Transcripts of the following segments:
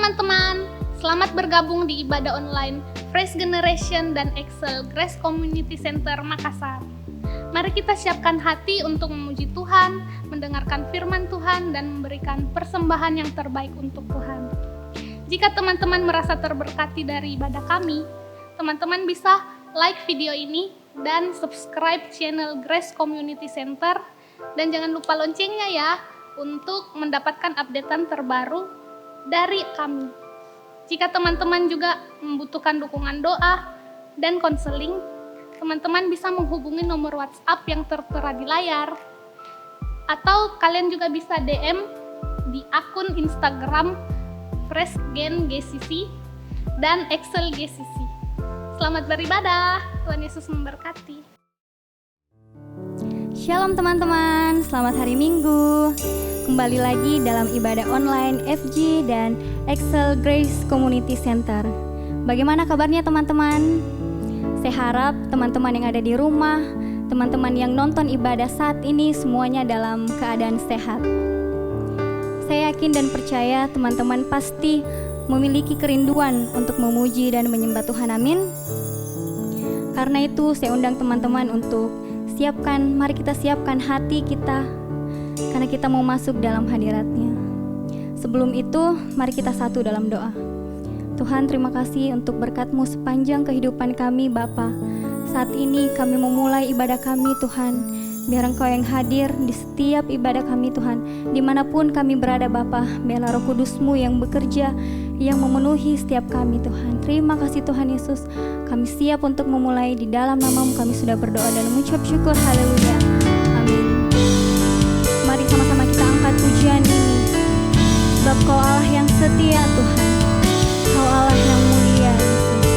teman-teman, selamat bergabung di ibadah online Fresh Generation dan Excel Grace Community Center Makassar. Mari kita siapkan hati untuk memuji Tuhan, mendengarkan firman Tuhan, dan memberikan persembahan yang terbaik untuk Tuhan. Jika teman-teman merasa terberkati dari ibadah kami, teman-teman bisa like video ini dan subscribe channel Grace Community Center, dan jangan lupa loncengnya ya untuk mendapatkan updatean terbaru dari kami. Jika teman-teman juga membutuhkan dukungan doa dan konseling, teman-teman bisa menghubungi nomor WhatsApp yang tertera di layar, atau kalian juga bisa DM di akun Instagram Fresh Gen GCC dan Excel GCC. Selamat beribadah, Tuhan Yesus memberkati. Shalom teman-teman, selamat hari Minggu. Kembali lagi dalam ibadah online FG dan Excel Grace Community Center. Bagaimana kabarnya teman-teman? Saya harap teman-teman yang ada di rumah, teman-teman yang nonton ibadah saat ini semuanya dalam keadaan sehat. Saya yakin dan percaya teman-teman pasti memiliki kerinduan untuk memuji dan menyembah Tuhan, amin. Karena itu saya undang teman-teman untuk mari kita siapkan hati kita, karena kita mau masuk dalam hadirat-Nya. Sebelum itu, mari kita satu dalam doa. Tuhan, terima kasih untuk berkat-Mu sepanjang kehidupan kami, Bapa. Saat ini kami memulai ibadah kami, Tuhan. Biar Engkau yang hadir di setiap ibadah kami, Tuhan. Dimanapun kami berada, Bapa, biarlah Roh Kudus-Mu yang bekerja, yang memenuhi setiap kami, Tuhan. Terima kasih Tuhan Yesus. Kami siap untuk memulai, di dalam nama-Mu kami sudah berdoa dan mengucap syukur. Haleluya. Amin. Mari sama-sama kita angkat pujian ini. Sebab Kau Allah yang setia, Tuhan. Kau Allah yang mulia, Yesus.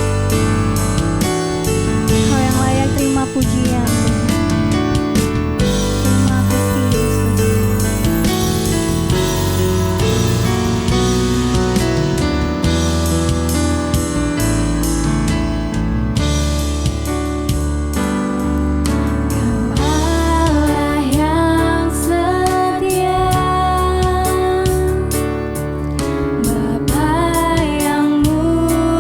Kau yang layak terima pujian, Tuhan. Terima kasih, Yesus. Bapa yang mulia.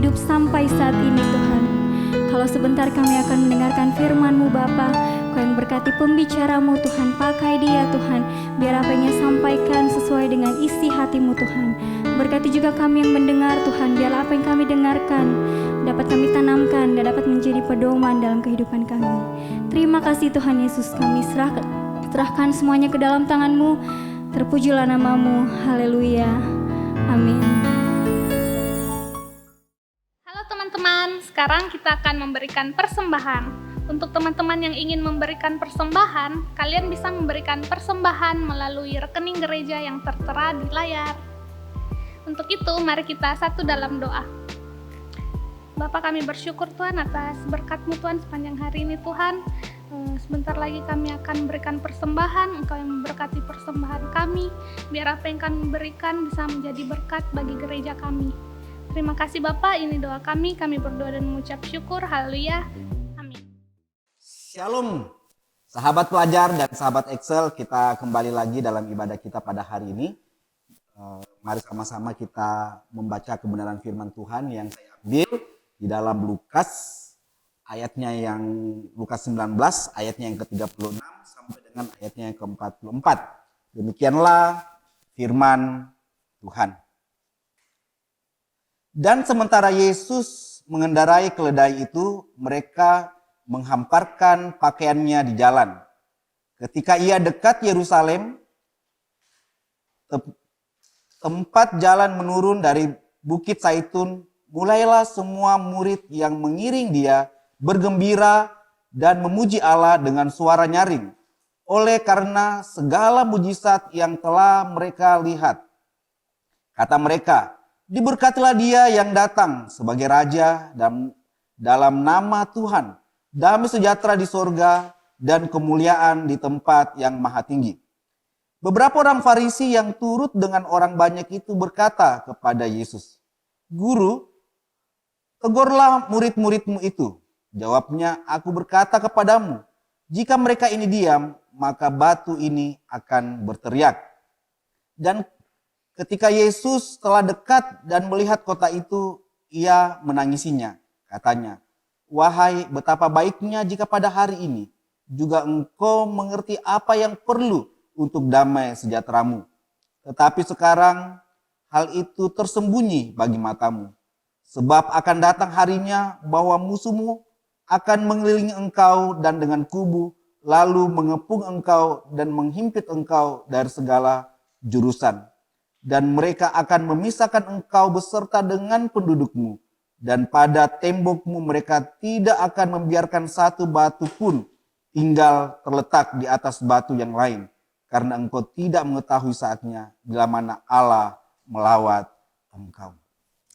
hidup sampai saat ini Tuhan. Kalau sebentar kami akan mendengarkan firman-Mu Bapa, Kau yang berkati pembicaramu Tuhan, pakai dia Tuhan, biar apa yang ia sampaikan sesuai dengan isi hati-Mu Tuhan. Berkati juga kami yang mendengar Tuhan, biar apa yang kami dengarkan dapat kami tanamkan dan dapat menjadi pedoman dalam kehidupan kami. Terima kasih Tuhan Yesus, kami serahkan semuanya ke dalam tangan-Mu. Terpujilah nama-Mu, haleluya, amin. Halo teman-teman, sekarang kita akan memberikan persembahan. Untuk teman-teman yang ingin memberikan persembahan, kalian bisa memberikan persembahan melalui rekening gereja yang tertera di layar. Untuk itu, mari kita satu dalam doa. Bapa, kami bersyukur Tuhan atas berkat-Mu Tuhan sepanjang hari ini Tuhan. Sebentar lagi kami akan memberikan persembahan, Engkau yang memberkati persembahan kami, biar apa yang kami berikan bisa menjadi berkat bagi gereja kami. Terima kasih Bapak, ini doa kami berdoa dan mengucap syukur, haleluya, amin. Shalom, sahabat pelajar dan sahabat Excel, kita kembali lagi dalam ibadah kita pada hari ini. Mari sama-sama kita membaca kebenaran firman Tuhan yang saya ambil di dalam Lukas, ayatnya yang Lukas 19, ayatnya yang ke-36 sampai dengan ayatnya yang ke-44. Demikianlah firman Tuhan. Dan sementara Yesus mengendarai keledai itu, mereka menghamparkan pakaiannya di jalan. Ketika ia dekat Yerusalem, tempat jalan menurun dari Bukit Zaitun, mulailah semua murid yang mengiring dia bergembira dan memuji Allah dengan suara nyaring, oleh karena segala mujizat yang telah mereka lihat. Kata mereka, diberkatilah dia yang datang sebagai Raja dan dalam nama Tuhan, damai sejahtera di sorga dan kemuliaan di tempat yang maha tinggi. Beberapa orang Farisi yang turut dengan orang banyak itu berkata kepada Yesus, Guru, tegurlah murid-muridmu itu. Jawabnya, aku berkata kepadamu, jika mereka ini diam, maka batu ini akan berteriak. Dan ketika Yesus telah dekat dan melihat kota itu, ia menangisinya. Katanya, wahai betapa baiknya jika pada hari ini juga engkau mengerti apa yang perlu untuk damai sejahteramu. Tetapi sekarang hal itu tersembunyi bagi matamu. Sebab akan datang harinya bahwa musuhmu akan mengelilingi engkau dan dengan kubu, lalu mengepung engkau dan menghimpit engkau dari segala jurusan. Dan mereka akan memisahkan engkau beserta dengan pendudukmu. Dan pada tembokmu mereka tidak akan membiarkan satu batu pun tinggal terletak di atas batu yang lain. Karena engkau tidak mengetahui saatnya bila mana Allah melawat engkau.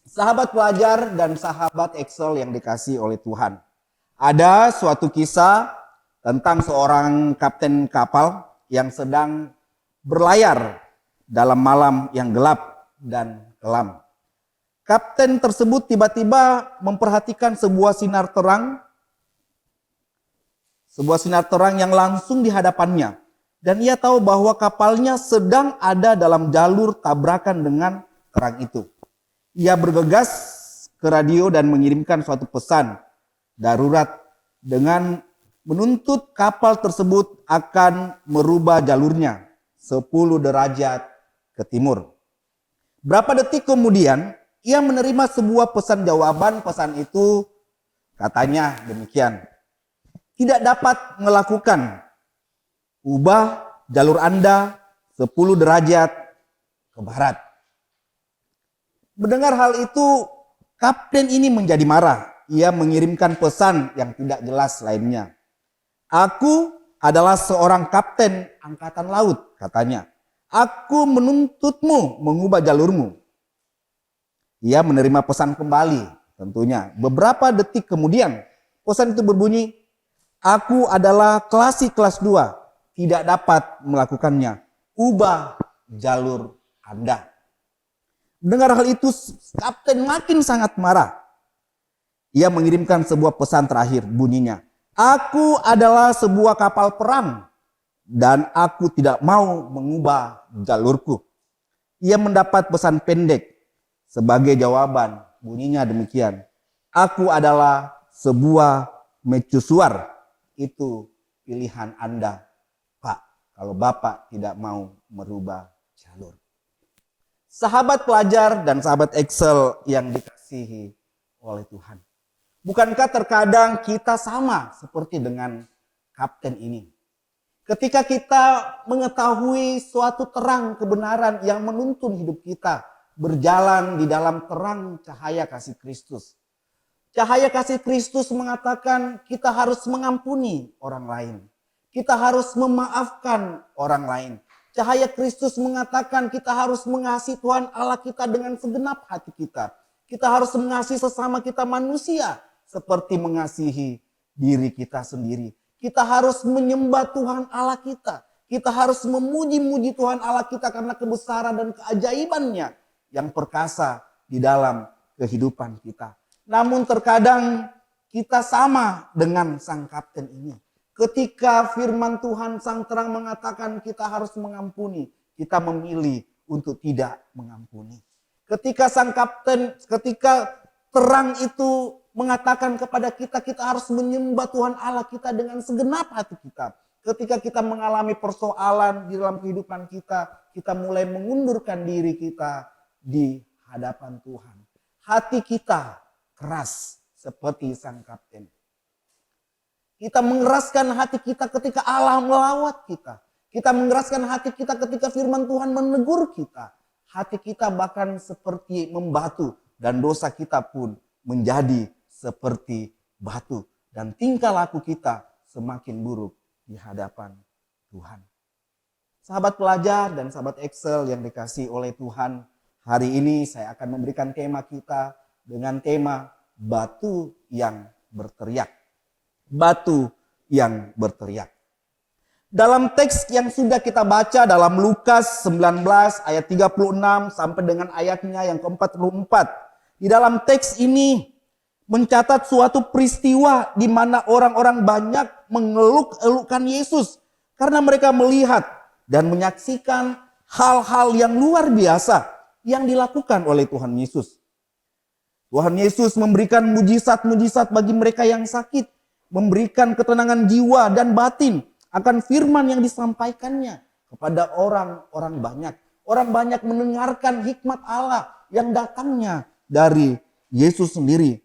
Sahabat pelajar dan sahabat Excel yang dikasihi oleh Tuhan. Ada suatu kisah tentang seorang kapten kapal yang sedang berlayar dalam malam yang gelap dan kelam. Kapten tersebut tiba-tiba memperhatikan sebuah sinar terang yang langsung di hadapannya. Dan ia tahu bahwa kapalnya sedang ada dalam jalur tabrakan dengan terang itu. Ia bergegas ke radio dan mengirimkan suatu pesan darurat dengan menuntut kapal tersebut akan merubah jalurnya 10 derajat ke timur. Berapa detik kemudian, ia menerima sebuah pesan jawaban. Pesan itu katanya demikian. Tidak dapat melakukan. Ubah jalur Anda 10 derajat ke barat. Mendengar hal itu, kapten ini menjadi marah. Ia mengirimkan pesan yang tidak jelas lainnya. Aku adalah seorang kapten angkatan laut, katanya. Aku menuntutmu mengubah jalurmu. Ia menerima pesan kembali tentunya. Beberapa detik kemudian pesan itu berbunyi, aku adalah klasik kelas 2. Tidak dapat melakukannya. Ubah jalur Anda. Mendengar hal itu, kapten makin sangat marah. Ia mengirimkan sebuah pesan terakhir, bunyinya, aku adalah sebuah kapal perang dan aku tidak mau mengubah jalurku. Ia mendapat pesan pendek sebagai jawaban bunyinya demikian. Aku adalah sebuah mercusuar. Itu pilihan Anda, Pak, kalau Bapak tidak mau merubah jalur. Sahabat pelajar dan sahabat Excel yang dikasihi oleh Tuhan. Bukankah terkadang kita sama seperti dengan kapten ini? Ketika kita mengetahui suatu terang kebenaran yang menuntun hidup kita, berjalan di dalam terang cahaya kasih Kristus. Cahaya kasih Kristus mengatakan kita harus mengampuni orang lain. Kita harus memaafkan orang lain. Cahaya Kristus mengatakan kita harus mengasihi Tuhan Allah kita dengan segenap hati kita. Kita harus mengasihi sesama kita manusia seperti mengasihi diri kita sendiri. Kita harus menyembah Tuhan Allah kita. Kita harus memuji-muji Tuhan Allah kita karena kebesaran dan keajaibannya yang perkasa di dalam kehidupan kita. Namun terkadang kita sama dengan sang kapten ini. Ketika firman Tuhan sang terang mengatakan kita harus mengampuni, kita memilih untuk tidak mengampuni. Ketika sang kapten, ketika terang itu mengatakan kepada kita, kita harus menyembah Tuhan Allah kita dengan segenap hati kita. Ketika kita mengalami persoalan di dalam kehidupan kita, kita mulai mengundurkan diri kita di hadapan Tuhan. Hati kita keras seperti sang kapten. Kita mengeraskan hati kita ketika Allah melawat kita. Kita mengeraskan hati kita ketika firman Tuhan menegur kita. Hati kita bahkan seperti membatu dan dosa kita pun menjadi seperti batu. Dan tingkah laku kita semakin buruk di hadapan Tuhan. Sahabat pelajar dan sahabat Excel yang dikasihi oleh Tuhan, hari ini saya akan memberikan tema kita dengan tema batu yang berteriak. Batu yang berteriak. Dalam teks yang sudah kita baca dalam Lukas 19 ayat 36 sampai dengan ayatnya yang ke-44. Di dalam teks ini mencatat suatu peristiwa di mana orang-orang banyak mengeluk-elukkan Yesus. Karena mereka melihat dan menyaksikan hal-hal yang luar biasa yang dilakukan oleh Tuhan Yesus. Tuhan Yesus memberikan mujizat-mujizat bagi mereka yang sakit. Memberikan ketenangan jiwa dan batin akan firman yang disampaikannya kepada orang-orang banyak. Orang banyak mendengarkan hikmat Allah yang datangnya dari Yesus sendiri.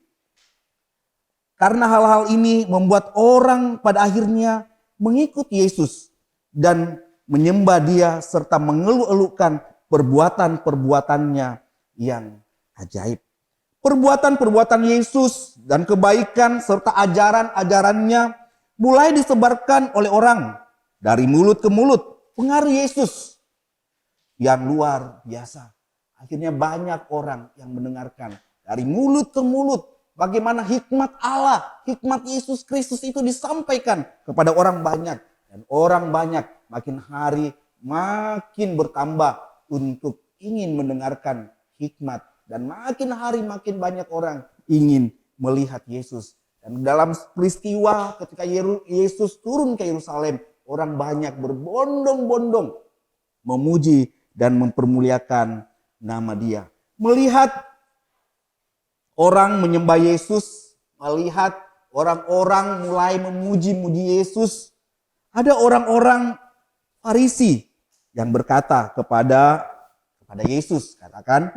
Karena hal-hal ini membuat orang pada akhirnya mengikut Yesus dan menyembah Dia serta mengeluh-elukan perbuatan-perbuatannya yang ajaib. Perbuatan-perbuatan Yesus dan kebaikan serta ajaran-ajarannya mulai disebarkan oleh orang dari mulut ke mulut. Pengaruh Yesus yang luar biasa. Akhirnya banyak orang yang mendengarkan dari mulut ke mulut bagaimana hikmat Allah, hikmat Yesus Kristus itu disampaikan kepada orang banyak. Dan orang banyak makin hari makin bertambah untuk ingin mendengarkan hikmat. Dan makin hari makin banyak orang ingin melihat Yesus. Dan dalam peristiwa ketika Yesus turun ke Yerusalem, orang banyak berbondong-bondong memuji dan mempermuliakan nama Dia. Melihat orang menyembah Yesus, melihat orang-orang mulai memuji-muji Yesus, ada orang-orang Farisi yang berkata kepada Yesus, katakan,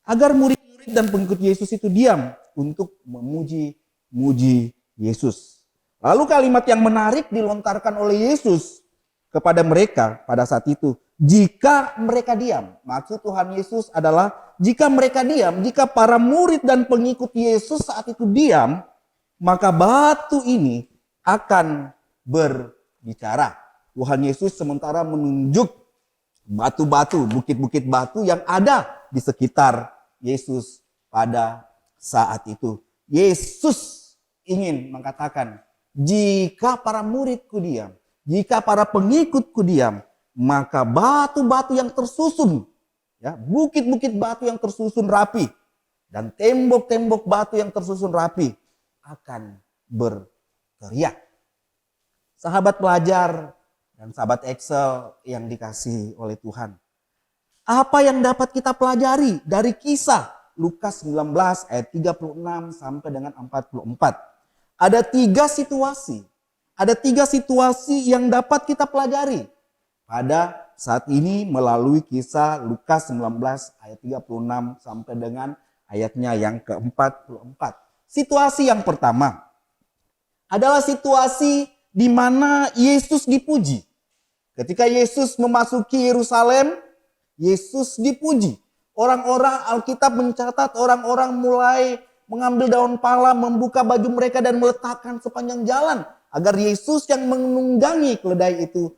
agar murid-murid dan pengikut Yesus itu diam untuk memuji-muji Yesus. Lalu kalimat yang menarik dilontarkan oleh Yesus kepada mereka pada saat itu. Jika mereka diam. Maksud Tuhan Yesus adalah jika mereka diam, jika para murid dan pengikut Yesus saat itu diam, maka batu ini akan berbicara. Tuhan Yesus sementara menunjuk batu-batu, bukit-bukit batu yang ada di sekitar Yesus pada saat itu. Yesus ingin mengatakan, jika para muridku diam, jika para pengikutku diam, maka batu-batu yang tersusun, ya, bukit-bukit batu yang tersusun rapi, dan tembok-tembok batu yang tersusun rapi akan berteriak. Sahabat pelajar dan sahabat Excel yang dikasihi oleh Tuhan. Apa yang dapat kita pelajari dari kisah Lukas 19 ayat 36 sampai dengan 44. Ada 3 situasi. Ada 3 situasi yang dapat kita pelajari pada saat ini melalui kisah Lukas 19 ayat 36 sampai dengan ayatnya yang ke-44. Situasi yang pertama adalah situasi di mana Yesus dipuji. Ketika Yesus memasuki Yerusalem, Yesus dipuji. Orang-orang, Alkitab mencatat orang-orang mulai mengambil daun pala, membuka baju mereka dan meletakkan sepanjang jalan agar Yesus yang menunggangi keledai itu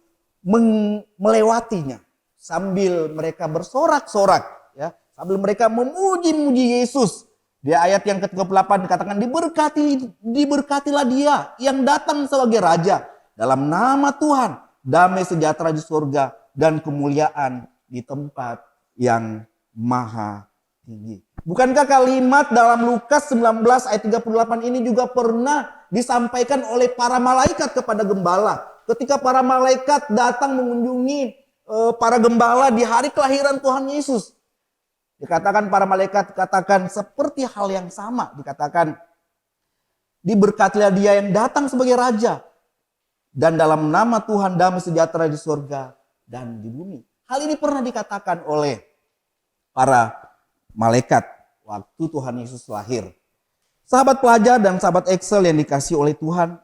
melewatinya. Sambil mereka bersorak-sorak, ya, sambil mereka memuji-muji Yesus. Di ayat yang ke-38 dikatakan, diberkatilah dia yang datang sebagai raja dalam nama Tuhan, damai sejahtera di surga dan kemuliaan di tempat yang maha tinggi. Bukankah kalimat dalam Lukas 19 ayat 38 ini juga pernah disampaikan oleh para malaikat kepada gembala. Ketika para malaikat datang mengunjungi para gembala di hari kelahiran Tuhan Yesus. Dikatakan para malaikat katakan seperti hal yang sama. Dikatakan diberkatilah dia yang datang sebagai raja. Dan dalam nama Tuhan damai sejahtera di surga dan di bumi. Hal ini pernah dikatakan oleh para malaikat waktu Tuhan Yesus lahir. Sahabat pelajar dan sahabat Excel yang dikasihi oleh Tuhan,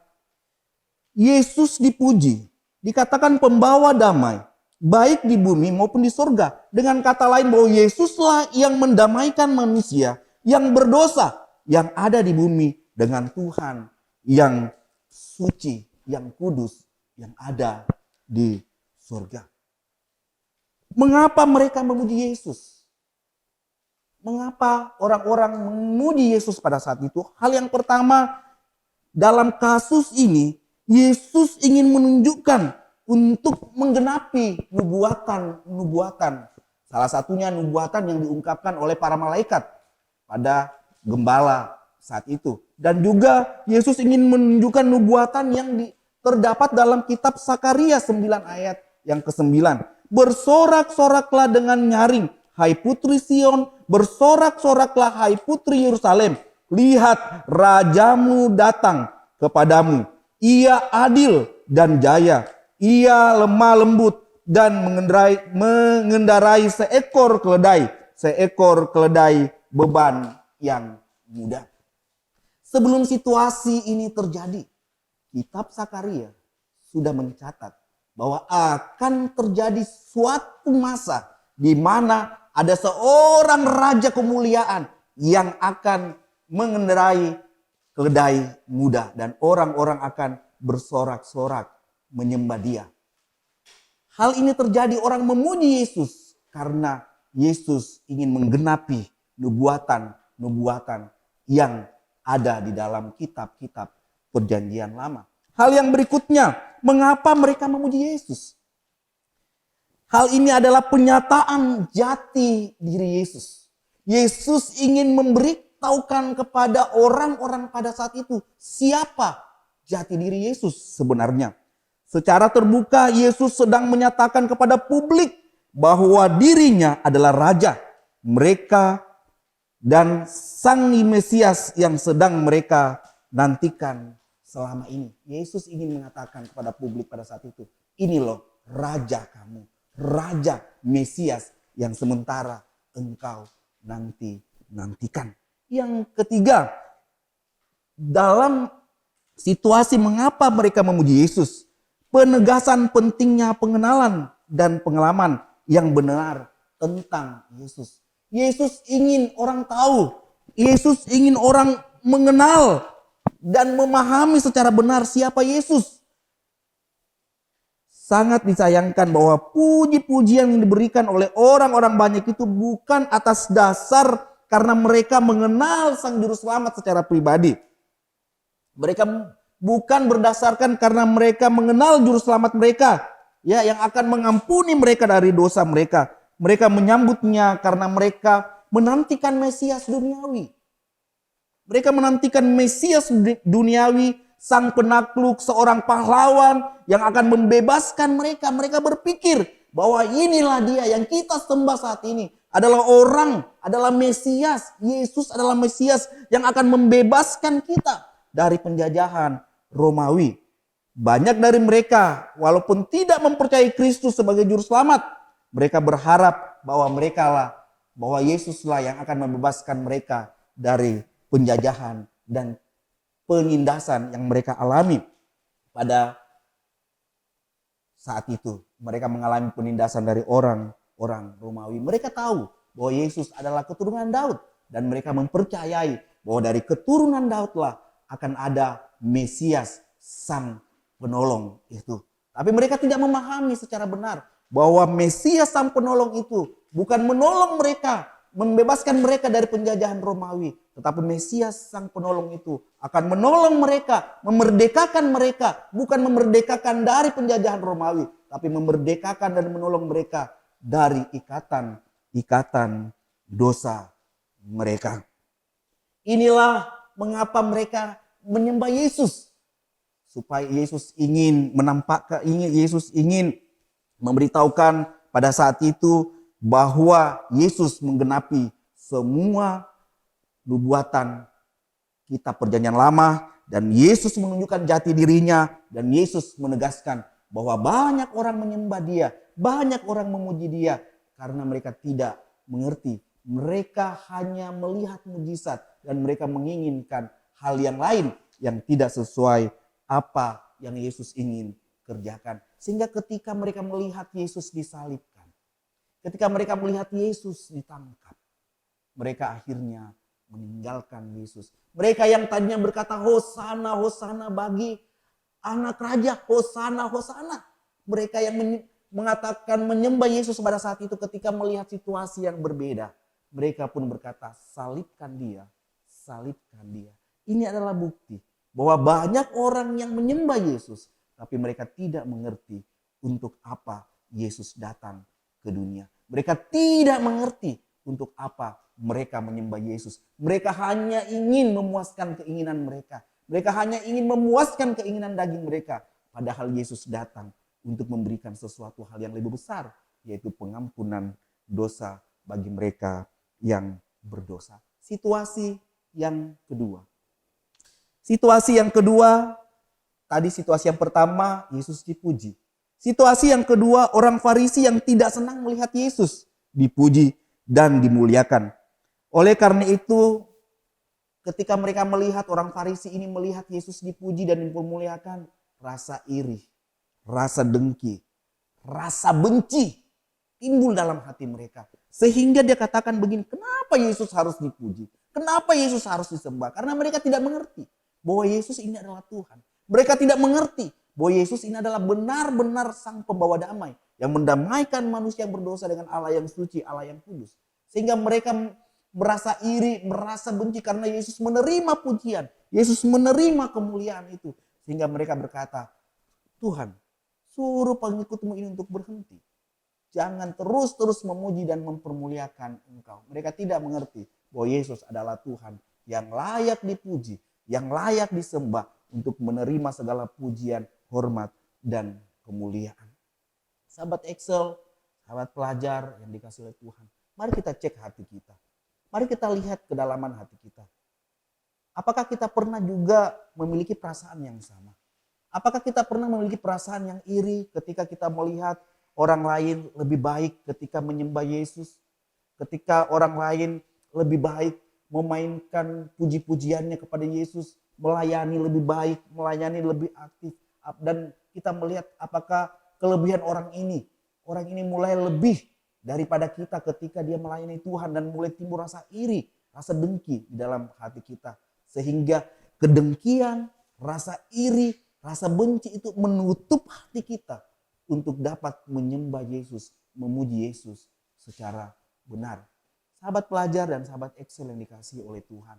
Yesus dipuji, dikatakan pembawa damai, baik di bumi maupun di surga. Dengan kata lain bahwa Yesuslah yang mendamaikan manusia yang berdosa, yang ada di bumi dengan Tuhan yang suci, yang kudus, yang ada di surga. Mengapa mereka memuji Yesus? Mengapa orang-orang memuji Yesus pada saat itu? Hal yang pertama, dalam kasus ini, Yesus ingin menunjukkan untuk menggenapi nubuatan. Salah satunya nubuatan yang diungkapkan oleh para malaikat pada gembala saat itu. Dan juga Yesus ingin menunjukkan nubuatan yang terdapat dalam kitab Sakaria 9 ayat yang ke-9. Bersorak-soraklah dengan nyaring, hai putri Sion, bersorak-soraklah hai putri Yerusalem. Lihat, rajamu datang kepadamu. Ia adil dan jaya. Ia lemah lembut dan mengendarai seekor keledai beban yang mudah. Sebelum situasi ini terjadi, kitab Sakaria sudah mencatat bahwa akan terjadi suatu masa di mana ada seorang raja kemuliaan yang akan mengendarai keledai muda dan orang-orang akan bersorak-sorak menyembah dia. Hal ini terjadi, orang memuji Yesus karena Yesus ingin menggenapi nubuatan yang ada di dalam kitab-kitab Perjanjian Lama. Hal yang berikutnya, mengapa mereka memuji Yesus? Hal ini adalah penyataan jati diri Yesus. Yesus ingin memberitahukan kepada orang-orang pada saat itu siapa jati diri Yesus sebenarnya. Secara terbuka Yesus sedang menyatakan kepada publik bahwa dirinya adalah raja mereka dan Sang Mesias yang sedang mereka nantikan selama ini. Yesus ingin mengatakan kepada publik pada saat itu, ini loh raja kamu, raja Mesias yang sementara engkau nantikan. Yang ketiga, dalam situasi mengapa mereka memuji Yesus, penegasan pentingnya pengenalan dan pengalaman yang benar tentang Yesus. Yesus ingin orang tahu, Yesus ingin orang mengenal dan memahami secara benar siapa Yesus. Sangat disayangkan bahwa puji-pujian yang diberikan oleh orang-orang banyak itu bukan atas dasar karena mereka mengenal Sang Juru Selamat secara pribadi. Mereka bukan berdasarkan karena mereka mengenal Juru Selamat mereka, ya, yang akan mengampuni mereka dari dosa mereka. Mereka menyambutnya karena mereka menantikan Mesias duniawi. Mereka menantikan Mesias duniawi, sang penakluk, seorang pahlawan yang akan membebaskan mereka. Mereka berpikir bahwa inilah dia yang kita sembah saat ini. adalah Mesias. Yesus adalah Mesias yang akan membebaskan kita dari penjajahan Romawi. Banyak dari mereka walaupun tidak mempercayai Kristus sebagai juru selamat, mereka berharap bahwa Yesuslah yang akan membebaskan mereka dari penjajahan dan penindasan yang mereka alami pada saat itu. Mereka mengalami penindasan dari orang Romawi. Mereka tahu bahwa Yesus adalah keturunan Daud dan mereka mempercayai bahwa dari keturunan Daudlah akan ada Mesias, sang penolong itu. Tapi mereka tidak memahami secara benar bahwa Mesias sang penolong itu bukan menolong mereka, membebaskan mereka dari penjajahan Romawi. Tetapi Mesias sang penolong itu akan menolong mereka, memerdekakan mereka. Bukan memerdekakan dari penjajahan Romawi, tapi memerdekakan dan menolong mereka dari ikatan dosa mereka. Inilah mengapa mereka menyembah Yesus. Supaya Yesus ingin memberitahukan pada saat itu bahwa Yesus menggenapi semua nubuatan kitab perjanjian lama, dan Yesus menunjukkan jati dirinya, dan Yesus menegaskan bahwa banyak orang menyembah dia, banyak orang memuji dia karena mereka tidak mengerti. Mereka hanya melihat mujizat dan mereka menginginkan hal yang lain yang tidak sesuai apa yang Yesus ingin kerjakan. Sehingga ketika mereka melihat Yesus disalibkan, ketika mereka melihat Yesus ditangkap, mereka akhirnya meninggalkan Yesus. Mereka yang tadinya berkata Hosana, Hosana bagi anak raja, Hosana, Hosana. Mereka yang mengatakan menyembah Yesus pada saat itu ketika melihat situasi yang berbeda. Mereka pun berkata, salibkan dia, salibkan dia. Ini adalah bukti bahwa banyak orang yang menyembah Yesus, tapi mereka tidak mengerti untuk apa Yesus datang ke dunia. Mereka tidak mengerti untuk apa mereka menyembah Yesus. Mereka hanya ingin memuaskan keinginan mereka. Mereka hanya ingin memuaskan keinginan daging mereka. Padahal Yesus datang untuk memberikan sesuatu hal yang lebih besar, yaitu pengampunan dosa bagi mereka yang berdosa. Situasi yang kedua. Tadi situasi yang pertama, Yesus dipuji. Situasi yang kedua, orang Farisi yang tidak senang melihat Yesus dipuji dan dimuliakan. Oleh karena itu, ketika mereka melihat orang Farisi ini melihat Yesus dipuji dan dimuliakan, rasa iri, rasa dengki, rasa benci timbul dalam hati mereka. Sehingga dia katakan begini, kenapa Yesus harus dipuji? Kenapa Yesus harus disembah? Karena mereka tidak mengerti bahwa Yesus ini adalah Tuhan. Mereka tidak mengerti bahwa Yesus ini adalah benar-benar sang pembawa damai yang mendamaikan manusia yang berdosa dengan Allah yang suci, Allah yang kudus. Sehingga mereka merasa iri, merasa benci karena Yesus menerima pujian. Yesus menerima kemuliaan itu. Sehingga mereka berkata, Tuhan, suruh pengikutmu ini untuk berhenti. Jangan terus-terus memuji dan mempermuliakan Engkau. Mereka tidak mengerti bahwa Yesus adalah Tuhan yang layak dipuji, yang layak disembah untuk menerima segala pujian, hormat, dan kemuliaan. Sahabat Excel, sahabat pelajar yang dikasih oleh Tuhan, mari kita cek hati kita. Mari kita lihat kedalaman hati kita. Apakah kita pernah juga memiliki perasaan yang sama? Apakah kita pernah memiliki perasaan yang iri ketika kita melihat orang lain lebih baik ketika menyembah Yesus? Ketika orang lain lebih baik memainkan puji-pujiannya kepada Yesus, melayani lebih baik, melayani lebih aktif. Dan kita melihat apakah kelebihan orang ini mulai lebih daripada kita ketika dia melayani Tuhan, dan mulai timbul rasa iri, rasa dengki di dalam hati kita. Sehingga kedengkian, rasa iri, rasa benci itu menutup hati kita untuk dapat menyembah Yesus, memuji Yesus secara benar. Sahabat pelajar dan sahabat Excel yang dikasihi oleh Tuhan.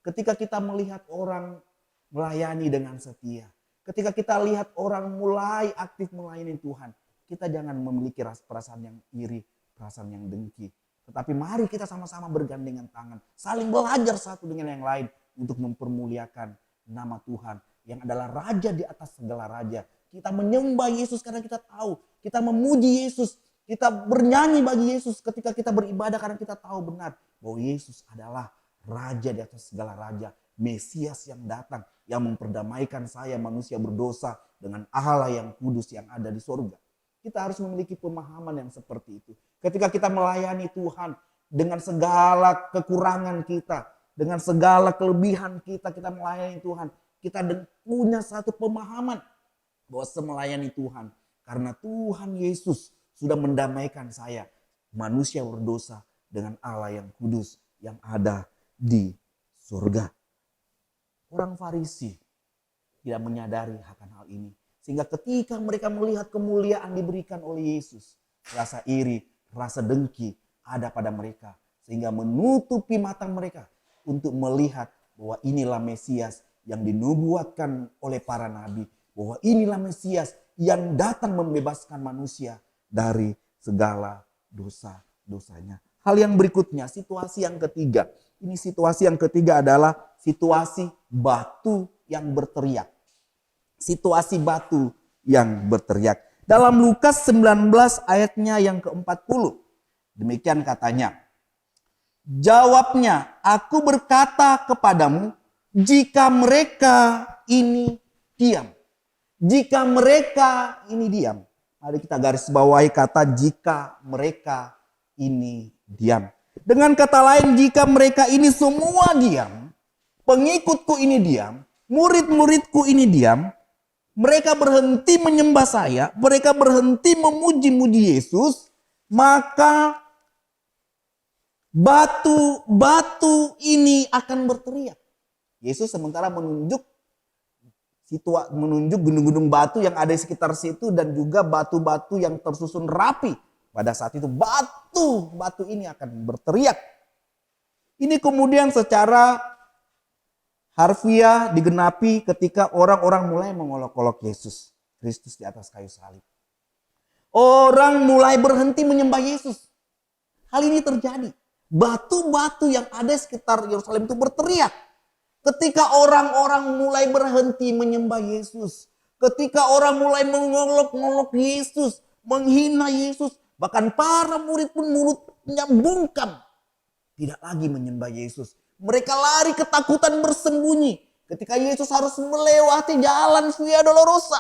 Ketika kita melihat orang melayani dengan setia, ketika kita lihat orang mulai aktif melayani Tuhan, kita jangan memiliki perasaan yang iri, perasaan yang dengki. Tetapi mari kita sama-sama bergandengan tangan, saling belajar satu dengan yang lain untuk mempermuliakan nama Tuhan yang adalah Raja di atas segala raja. Kita menyembah Yesus karena kita tahu, kita memuji Yesus Kita bernyanyi bagi Yesus ketika kita beribadah karena kita tahu benar bahwa Yesus adalah Raja di atas segala raja. Mesias yang datang yang memperdamaikan saya manusia berdosa dengan Allah yang kudus yang ada di surga. Kita harus memiliki pemahaman yang seperti itu. Ketika kita melayani Tuhan dengan segala kekurangan kita, dengan segala kelebihan kita melayani Tuhan. Kita punya satu pemahaman bahwa melayani Tuhan. Karena Tuhan Yesus sudah mendamaikan saya, manusia berdosa, dengan Allah yang kudus yang ada di surga. Orang Farisi tidak menyadari akan hal ini. Sehingga ketika mereka melihat kemuliaan diberikan oleh Yesus, rasa iri, rasa dengki ada pada mereka. Sehingga menutupi mata mereka untuk melihat bahwa inilah Mesias yang dinubuatkan oleh para nabi. Bahwa inilah Mesias yang datang membebaskan manusia dari segala dosa-dosanya. Hal yang berikutnya, situasi yang ketiga. Ini situasi yang ketiga adalah situasi batu yang berteriak. Situasi batu yang berteriak. Dalam Lukas 19 ayatnya yang ke-40. Demikian katanya. Jawabnya, aku berkata kepadamu, jika mereka ini diam. Jika mereka ini diam. Mari kita garis bawahi kata jika mereka ini diam. Dengan kata lain, jika mereka ini semua diam, pengikutku ini diam, murid-muridku ini diam, mereka berhenti menyembah saya, mereka berhenti memuji-muji Yesus, maka batu-batu ini akan berteriak. Yesus sementara menunjuk gunung-gunung batu yang ada di sekitar situ dan juga batu-batu yang tersusun rapi. Pada saat itu batu ini akan berteriak. Ini kemudian secara harfiah digenapi ketika orang-orang mulai mengolok-olok Yesus Kristus di atas kayu salib. Orang mulai berhenti menyembah Yesus. Hal ini terjadi. Batu-batu yang ada di sekitar Yerusalem itu berteriak. Ketika orang-orang mulai berhenti menyembah Yesus. Ketika orang mulai mengolok-olok Yesus. Menghina Yesus. Bahkan para murid pun mulutnya bungkam. Tidak lagi menyembah Yesus. Mereka lari ketakutan bersembunyi. Ketika Yesus harus melewati jalan Via Dolorosa.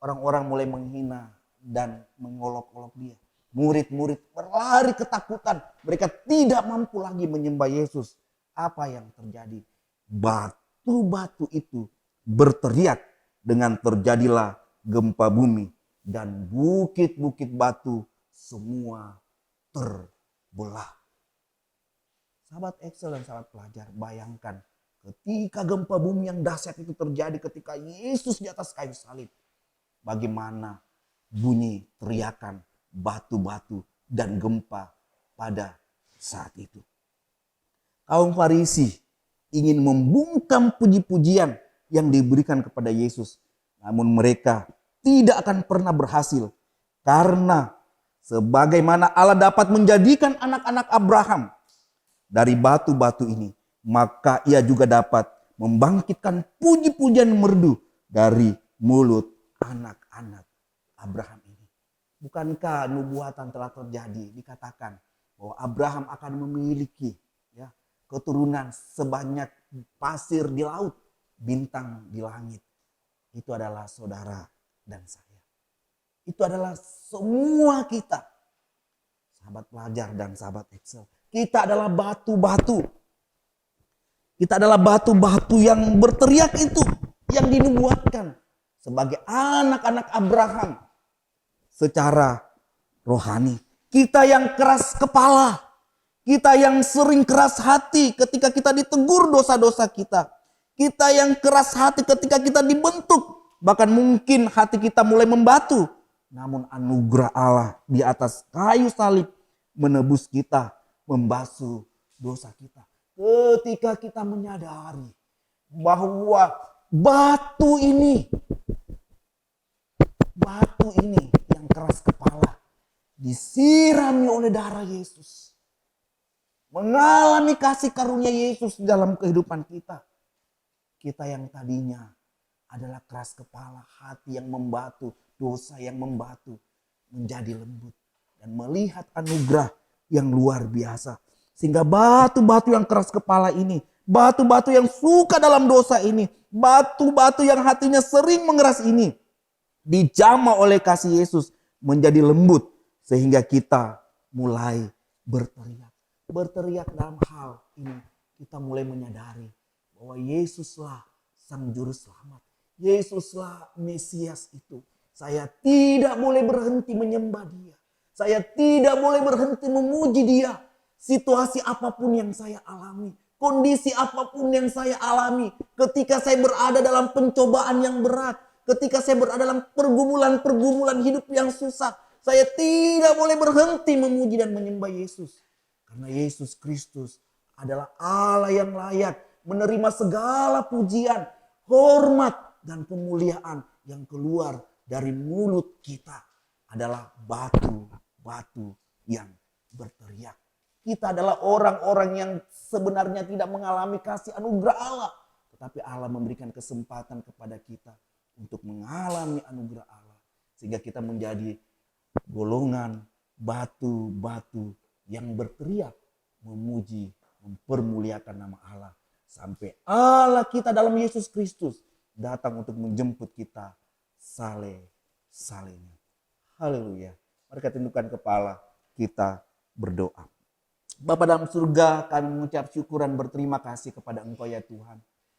Orang-orang mulai menghina dan mengolok-olok dia. Murid-murid berlari ketakutan. Mereka tidak mampu lagi menyembah Yesus. Apa yang terjadi? Batu-batu itu berteriak dengan terjadilah gempa bumi. Dan bukit-bukit batu semua terbelah. Sahabat Excel dan sahabat pelajar, bayangkan ketika gempa bumi yang dahsyat itu terjadi ketika Yesus di atas kayu salib. Bagaimana bunyi teriakan batu-batu dan gempa pada saat itu. Kaum Farisi ingin membungkam puji-pujian yang diberikan kepada Yesus. Namun mereka tidak akan pernah berhasil. Karena sebagaimana Allah dapat menjadikan anak-anak Abraham dari batu-batu ini, maka ia juga dapat membangkitkan puji-pujian merdu dari mulut anak-anak Abraham ini. Bukankah nubuatan telah terjadi? Dikatakan bahwa Abraham akan memiliki keturunan sebanyak pasir di laut, bintang di langit. Itu adalah saudara dan saya. Itu adalah semua kita. Sahabat pelajar dan sahabat Excel. Kita adalah batu-batu. Kita adalah batu-batu yang berteriak itu. Yang dinubuatkan sebagai anak-anak Abraham. Secara rohani. Kita yang keras kepala. Kita yang sering keras hati ketika kita ditegur dosa-dosa kita. Kita yang keras hati ketika kita dibentuk. Bahkan mungkin hati kita mulai membatu. Namun anugerah Allah di atas kayu salib menebus kita, membasuh dosa kita. Ketika kita menyadari bahwa batu ini yang keras kepala disirami oleh darah Yesus. Mengalami kasih karunia Yesus dalam kehidupan kita. Kita yang tadinya adalah keras kepala, hati yang membatu, dosa yang membatu menjadi lembut. dan melihat anugerah yang luar biasa. Sehingga batu-batu yang keras kepala ini, batu-batu yang suka dalam dosa ini, batu-batu yang hatinya sering mengeras ini, dijamah oleh kasih Yesus menjadi lembut. Sehingga kita mulai berteriak. Berteriak dalam hal ini kita mulai menyadari bahwa Yesuslah Sang Juru Selamat. Yesuslah Mesias itu. Saya tidak boleh berhenti menyembah Dia. Saya tidak boleh berhenti memuji Dia. Situasi apapun yang saya alami, kondisi apapun yang saya alami, ketika saya berada dalam pencobaan yang berat, ketika saya berada dalam pergumulan-pergumulan hidup yang susah, saya tidak boleh berhenti memuji dan menyembah Yesus. Karena Yesus Kristus adalah Allah yang layak menerima segala pujian, hormat, dan kemuliaan yang keluar dari mulut kita adalah batu-batu yang berteriak. Kita adalah orang-orang yang sebenarnya tidak mengalami kasih anugerah Allah. Tetapi Allah memberikan kesempatan kepada kita untuk mengalami anugerah Allah. Sehingga kita menjadi golongan batu-batu yang berteriak, memuji, mempermuliakan nama Allah. Sampai Allah kita dalam Yesus Kristus datang untuk menjemput kita salehnya. Haleluya. Mari kita tundukkan kepala, kita berdoa. Bapa dalam surga, kami mengucap syukur dan berterima kasih kepada Engkau ya Tuhan.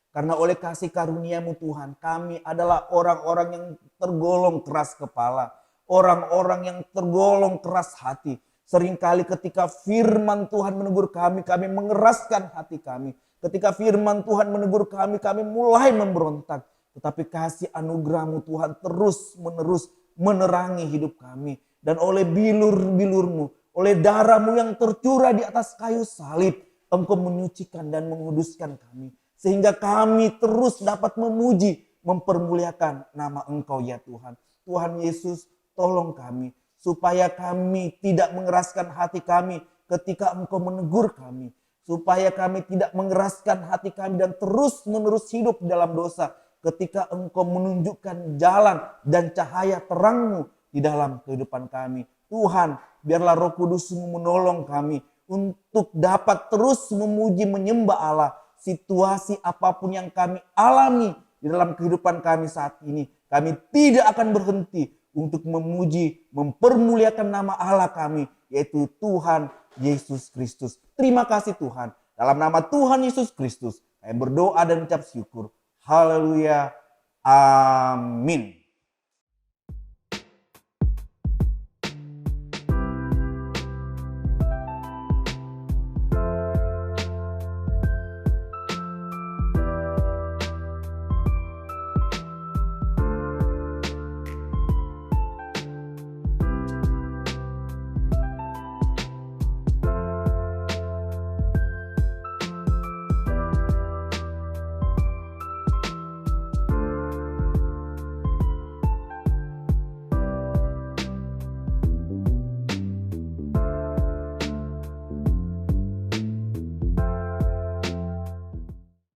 Karena oleh kasih karunia-Mu Tuhan, kami adalah orang-orang yang tergolong keras kepala. Orang-orang yang tergolong keras hati. Seringkali ketika firman Tuhan menegur kami mengeraskan hati kami. Ketika firman Tuhan menegur kami mulai memberontak. Tetapi kasih anugerah-Mu Tuhan terus-menerus menerangi hidup kami. Dan oleh bilur-bilur-Mu, oleh darah-Mu yang tercurah di atas kayu salib, Engkau menyucikan dan menguduskan kami. Sehingga kami terus dapat memuji, mempermuliakan nama Engkau ya Tuhan. Tuhan Yesus, tolong kami supaya kami tidak mengeraskan hati kami ketika Engkau menegur kami. Supaya kami tidak mengeraskan hati kami dan terus menerus hidup dalam dosa ketika Engkau menunjukkan jalan dan cahaya terang-Mu di dalam kehidupan kami. Tuhan, biarlah Roh Kudus-Mu menolong kami untuk dapat terus memuji menyembah Allah. Situasi apapun yang kami alami di dalam kehidupan kami saat ini, kami tidak akan berhenti untuk memuji, mempermuliakan nama Allah kami, yaitu Tuhan Yesus Kristus. Terima kasih Tuhan. Dalam nama Tuhan Yesus Kristus, saya berdoa dan ucap syukur. Haleluya. Amin.